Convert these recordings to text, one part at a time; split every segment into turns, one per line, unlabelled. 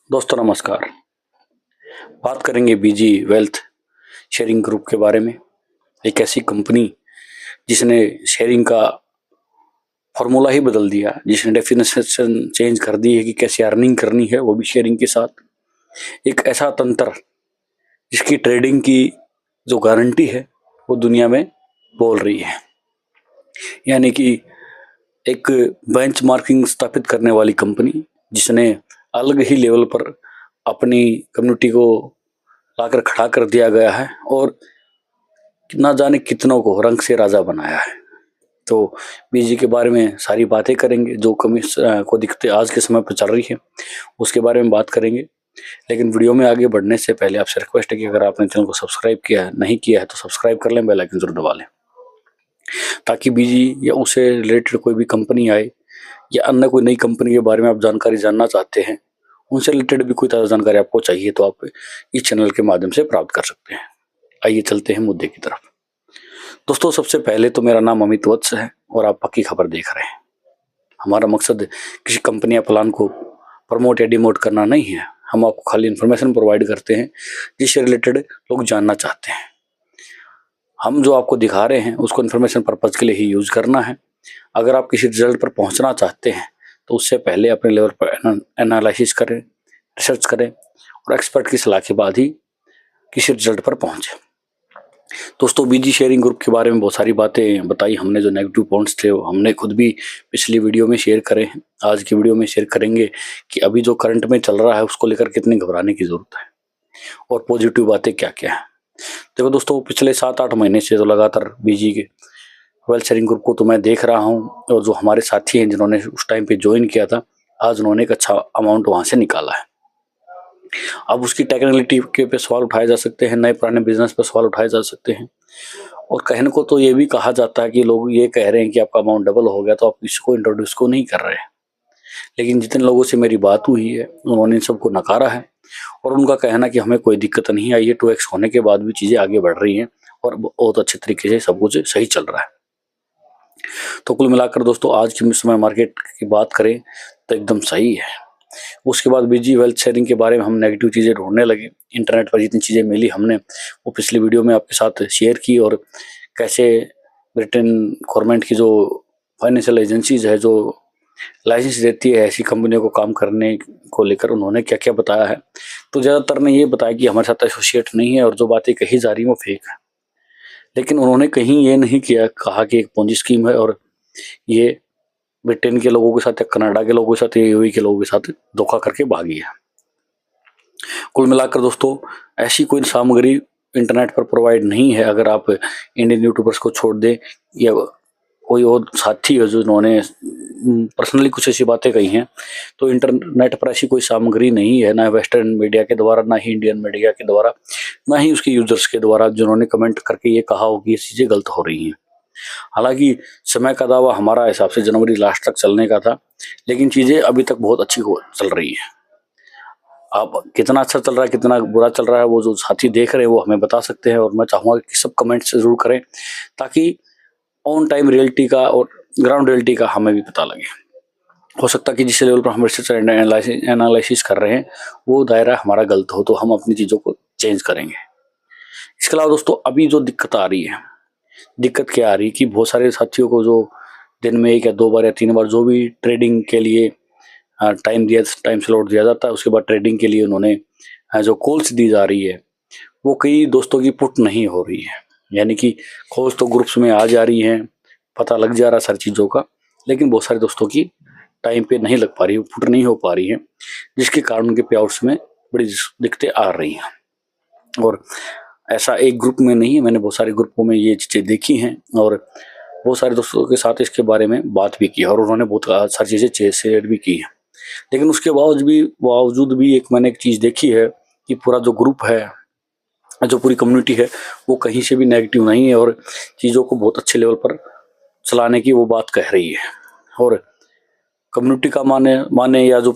दोस्तों नमस्कार। बात करेंगे बीजी वेल्थ शेयरिंग ग्रुप के बारे में। एक ऐसी कंपनी जिसने शेयरिंग का फॉर्मूला ही बदल दिया, जिसने डेफिनेशन चेंज कर दी है कि कैसे अर्निंग करनी है, वो भी शेयरिंग के साथ। एक ऐसा तंत्र जिसकी ट्रेडिंग की जो गारंटी है वो दुनिया में बोल रही है, यानी कि एक बेंचमार्किंग स्थापित करने वाली कंपनी जिसने अलग ही लेवल पर अपनी कम्युनिटी को लाकर खड़ा कर दिया गया है और ना जाने कितनों को रंग से राजा बनाया है। तो बीजी के बारे में सारी बातें करेंगे जो कमी को दिखते आज के समय पर चल रही है, उसके बारे में बात करेंगे। लेकिन वीडियो में आगे बढ़ने से पहले आपसे रिक्वेस्ट है कि अगर आपने चैनल को सब्सक्राइब किया है नहीं किया है तो सब्सक्राइब कर लें, बेल आइकन जरूर दबा लें, ताकि बीजी या उससे रिलेटेड कोई भी कंपनी आए या अन्य कोई नई कंपनी के बारे में आप जानकारी जानना चाहते हैं, उनसे रिलेटेड भी कोई ताज़ा जानकारी आपको चाहिए तो आप इस चैनल के माध्यम से प्राप्त कर सकते हैं। आइए चलते हैं मुद्दे की तरफ। दोस्तों सबसे पहले तो मेरा नाम अमित वत्स है और आप पक्की खबर देख रहे हैं। हमारा मकसद किसी कंपनी या प्लान को प्रमोट या डिमोट करना नहीं है, हम आपको खाली इन्फॉर्मेशन प्रोवाइड करते हैं जिससे रिलेटेड लोग जानना चाहते हैं। हम जो आपको दिखा रहे हैं उसको इन्फॉर्मेशन पर्पज के लिए ही यूज करना है। अगर आप किसी रिजल्ट पर पहुंचना चाहते हैं तो उससे पहले अपने लेवल पर एनालिसिस करें, रिसर्च करें और एक्सपर्ट की सलाह के बाद ही किसी रिजल्ट पर पहुंचे। दोस्तों बीजी शेयरिंग ग्रुप के बारे में बहुत सारी बातें बताई हमने, जो नेगेटिव पॉइंट्स थे वो हमने खुद भी पिछली वीडियो में शेयर करे हैं। आज की वीडियो में शेयर करेंगे कि अभी जो करंट में चल रहा है उसको लेकर कितनी घबराने की जरूरत है और पॉजिटिव बातें क्या क्या है। देखो दोस्तों, पिछले 7-8 महीने से तो लगातार बीजी के वेल्थ शेयरिंग ग्रुप को तो मैं देख रहा हूँ, और जो हमारे साथी हैं जिन्होंने उस टाइम पे ज्वाइन किया था, आज उन्होंने एक अच्छा अमाउंट वहां से निकाला है। अब उसकी टेक्निकलिटी के पे सवाल उठाए जा सकते हैं, नए पुराने बिजनेस पर सवाल उठाए जा सकते हैं, और कहने को तो ये भी कहा जाता है कि लोग ये कह रहे हैं कि आपका अमाउंट डबल हो गया तो आप इसको इंट्रोड्यूस को नहीं कर रहे हैं। लेकिन जितने लोगों से मेरी बात हुई है उन्होंने इन सबको नकारा है और उनका कहना कि हमें कोई दिक्कत नहीं आई है, 2x होने के बाद भी चीजें आगे बढ़ रही हैं और बहुत अच्छे तरीके से सब कुछ सही चल रहा है। तो कुल मिलाकर दोस्तों आज की समय मार्केट की बात करें तो एकदम सही है। उसके बाद बीजी वेल्थ शेयरिंग के बारे में हम नेगेटिव चीज़ें ढूंढने लगे। इंटरनेट पर जितनी चीज़ें मिली हमने वो पिछली वीडियो में आपके साथ शेयर की, और कैसे ब्रिटेन गवर्नमेंट की जो फाइनेंशियल एजेंसीज है जो लाइसेंस देती है ऐसी कंपनियों को काम करने को लेकर, उन्होंने क्या क्या बताया है। तो ज़्यादातर ने ये बताया कि हमारे साथ एसोसिएट नहीं है और जो बातें कही जा रही हैं वो फेक है। लेकिन उन्होंने कहीं ये नहीं कहा कि एक पोंजी स्कीम है और ये ब्रिटेन के लोगों के साथ या कनाडा के लोगों के साथ या यूएई के लोगों के साथ धोखा करके भागी है। कुल मिलाकर दोस्तों ऐसी कोई सामग्री इंटरनेट पर प्रोवाइड नहीं है। अगर आप इंडियन यूट्यूबर्स को छोड़ दें या कोई और साथी है जो उन्होंने पर्सनली कुछ ऐसी बातें कही हैं, तो इंटरनेट पर ऐसी कोई सामग्री नहीं है, ना वेस्टर्न मीडिया के द्वारा, ना ही इंडियन मीडिया के द्वारा, ना ही उसके यूजर्स के द्वारा जिन्होंने कमेंट करके ये कहा हो कि ये चीज़ें गलत हो रही हैं। हालांकि समय का दावा हमारा हिसाब से जनवरी लास्ट तक चलने का था, लेकिन चीज़ें अभी तक बहुत अच्छी चल रही हैं। अब कितना अच्छा चल रहा है कितना बुरा चल रहा है वो जो साथी देख रहे हैं वो हमें बता सकते हैं, और मैं चाहूँगा कि सब कमेंट्स जरूर करें ताकि ऑन टाइम रियलिटी का और ग्राउंड रियलिटी का हमें भी पता लगे। हो सकता है कि जिस लेवल पर हम रिसर्च एनालिसिस कर रहे हैं वो दायरा हमारा गलत हो, तो हम अपनी चीज़ों को चेंज करेंगे। इसके अलावा दोस्तों अभी जो दिक्कत आ रही है, दिक्कत क्या आ रही है कि बहुत सारे साथियों को जो दिन में 1 या 2 बार या 3 बार जो भी ट्रेडिंग के लिए टाइम स्लॉट दिया जाता है, उसके बाद ट्रेडिंग के लिए उन्होंने जो कॉल्स दी जा रही है वो कई दोस्तों की पुट नहीं हो रही है। यानी कि कॉल्स तो ग्रुप्स में आ जा रही हैं, पता लग जा रहा है सारी चीज़ों का, लेकिन बहुत सारे दोस्तों की टाइम पे नहीं लग पा रही, पुट नहीं हो पा रही है, जिसके कारण उनके पे आउट्स में बड़ी दिक्कतें आ रही हैं। और ऐसा एक ग्रुप में नहीं है, मैंने बहुत सारे ग्रुपों में ये चीज़ें देखी हैं और बहुत सारे दोस्तों के साथ इसके बारे में बात भी की और उन्होंने बहुत सारी चीज़ें शेयर भी की हैं। लेकिन उसके बावजूद भी मैंने एक चीज़ देखी है कि पूरा जो ग्रुप है, जो पूरी कम्युनिटी है, वो कहीं से भी नेगेटिव नहीं है और चीज़ों को बहुत अच्छे लेवल पर चलाने की वो बात कह रही है। और कम्युनिटी का माने या जो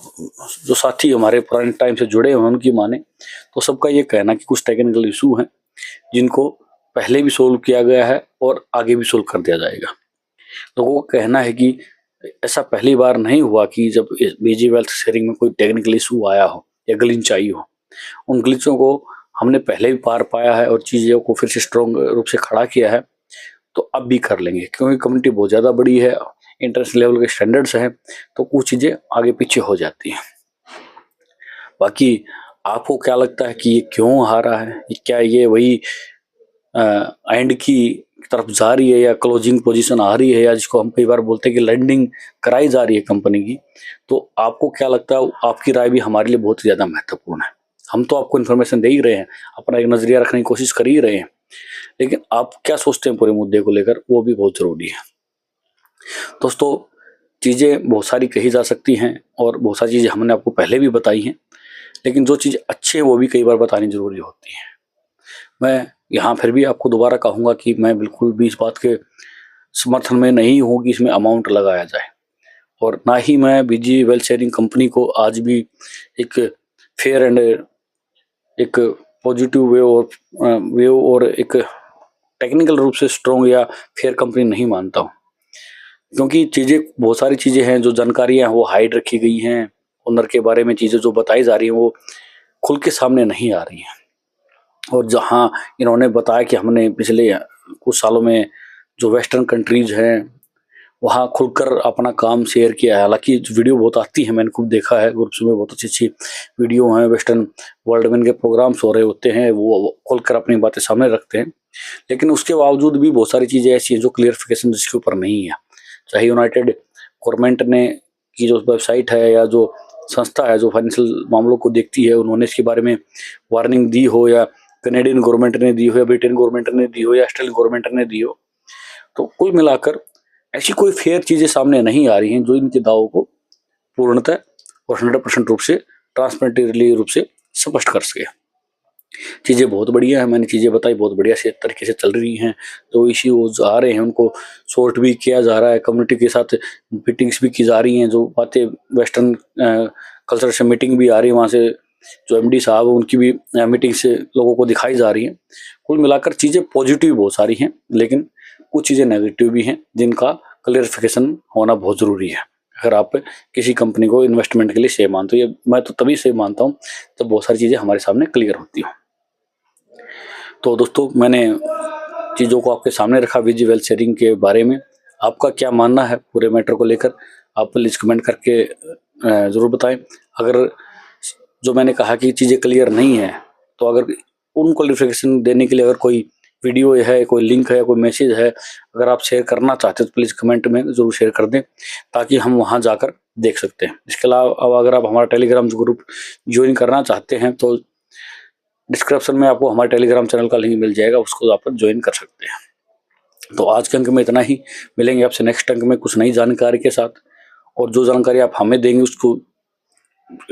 जो साथी हमारे पुराने टाइम से जुड़े हैं उनकी माने, तो सबका ये कहना कि कुछ टेक्निकल इशू हैं जिनको पहले भी सोल्व किया गया है और आगे भी सोल्व कर दिया जाएगा। लोगों का कहना है कि ऐसा पहली बार नहीं हुआ कि जब बीजी वेल्थ शेयरिंग में कोई टेक्निकल इशू आया हो या ग्लिच आई हो, उन ग्लिचों को हमने पहले भी पार पाया है और चीज़ों को फिर से स्ट्रॉन्ग रूप से खड़ा किया है, तो अब भी कर लेंगे, क्योंकि कम्युनिटी बहुत ज़्यादा बड़ी है, इंटरनेशनल लेवल के स्टैंडर्ड्स हैं, तो कुछ चीज़ें आगे पीछे हो जाती हैं। बाकी आपको क्या लगता है कि ये क्यों हारा है? क्या ये वही एंड की तरफ जा रही है, या क्लोजिंग पोजीशन आ रही है, या जिसको हम कई बार बोलते हैं कि लैंडिंग कराई जा रही है कंपनी की? तो आपको क्या लगता है? आपकी राय भी हमारे लिए बहुत ज़्यादा महत्वपूर्ण है। हम तो आपको इन्फॉर्मेशन दे ही रहे हैं, अपना एक नज़रिया रखने की कोशिश कर ही रहे हैं, लेकिन आप क्या सोचते हैं पूरे मुद्दे को लेकर, वो भी बहुत ज़रूरी है। दोस्तों, चीज़ें बहुत सारी कही जा सकती हैं और बहुत सारी चीज़ें हमने आपको पहले भी बताई हैं, लेकिन जो चीज़ें अच्छी हैं वो भी कई बार बतानी ज़रूरी होती हैं। मैं यहाँ फिर भी आपको दोबारा कहूँगा कि मैं बिल्कुल भी इस बात के समर्थन में नहीं हूँ कि इसमें अमाउंट लगाया जाए, और ना ही मैं बीजी वेल्थ शेयरिंग कंपनी को आज भी एक फेयर एंड एक पॉजिटिव वे और एक टेक्निकल रूप से स्ट्रॉन्ग या फेयर कंपनी नहीं मानता हूँ, क्योंकि चीज़ें बहुत सारी चीज़ें हैं, जो जानकारियाँ हैं वो हाइड रखी गई हैं। ओनर के बारे में चीज़ें जो बताई जा रही हैं वो खुल के सामने नहीं आ रही हैं, और जहाँ इन्होंने बताया कि हमने पिछले कुछ सालों में जो वेस्टर्न कंट्रीज हैं वहाँ खुलकर अपना काम शेयर किया है। हालांकि वीडियो बहुत आती है, मैंने खूब देखा है, ग्रुप्स में बहुत अच्छी अच्छी वीडियो हैं, वेस्टर्न वर्ल्ड में इनके प्रोग्राम्स हो रहे होते हैं, वो खुलकर अपनी बातें सामने रखते हैं, लेकिन उसके बावजूद भी बहुत सारी चीज़ें ऐसी हैं जो क्लियरिफिकेशन जिसके ऊपर नहीं है। चाहे यूनाइटेड गवर्नमेंट ने की जो वेबसाइट है या जो संस्था है जो फाइनेंशियल मामलों को देखती है, उन्होंने इसके बारे में वार्निंग दी हो, या कनेडियन गवर्नमेंट ने दी हो, या ब्रिटेन गवर्नमेंट ने दी हो, या ऑस्ट्रेलियन गवर्नमेंट ने दी हो, तो कुल मिलाकर ऐसी कोई फेयर चीज़ें सामने नहीं आ रही हैं जो इनके दावों को पूर्णतः और 100% रूप से ट्रांसपेरेंटली रूप से स्पष्ट कर सके। चीज़ें बहुत बढ़िया है, मैंने चीज़ें बताई, बहुत बढ़िया से तरीके से चल रही हैं। जो इश्यूज आ रहे हैं उनको सॉर्ट भी किया जा रहा है, कम्युनिटी के साथ मीटिंग्स भी की जा रही हैं, जो बातें वेस्टर्न कल्चर से मीटिंग भी आ रही है, वहाँ से जो एमडी साहब उनकी भी मीटिंग से लोगों को दिखाई जा रही हैं। कुल मिलाकर चीज़ें पॉजिटिव बहुत सारी हैं, लेकिन कुछ चीज़ें नेगेटिव भी हैं जिनका क्लियरिफिकेशन होना बहुत ज़रूरी है। अगर आप किसी कंपनी को इन्वेस्टमेंट के लिए सेफ मानते हो, ये मैं तो तभी सेफ मानता हूँ जब बहुत सारी चीज़ें हमारे सामने क्लियर होती हों। तो दोस्तों, मैंने चीज़ों को आपके सामने रखा बीजी वेल्थ शेयरिंग के बारे में। आपका क्या मानना है पूरे मैटर को लेकर, आप प्लीज़ कमेंट करके ज़रूर बताएं। अगर जो मैंने कहा कि चीज़ें क्लियर नहीं है, तो अगर उन क्लियरिफिकेशन देने के लिए अगर कोई वीडियो है, कोई लिंक है, कोई मैसेज है, अगर आप शेयर करना चाहते हैं तो प्लीज़ कमेंट में ज़रूर शेयर कर दें, ताकि हम वहाँ जाकर देख सकते हैं। इसके अलावा अगर आप हमारा टेलीग्राम ग्रुप ज्वाइन करना चाहते हैं तो डिस्क्रिप्शन में आपको हमारे टेलीग्राम चैनल का लिंक मिल जाएगा, उसको आप ज्वाइन कर सकते हैं। तो आज के अंक में इतना ही, मिलेंगे आपसे नेक्स्ट अंक में कुछ नई जानकारी के साथ, और जो जानकारी आप हमें देंगे उसको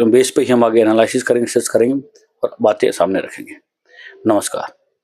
बेस पे ही हम आगे एनालिसिस करेंगे, सर्च करेंगे और बातें सामने रखेंगे। नमस्कार।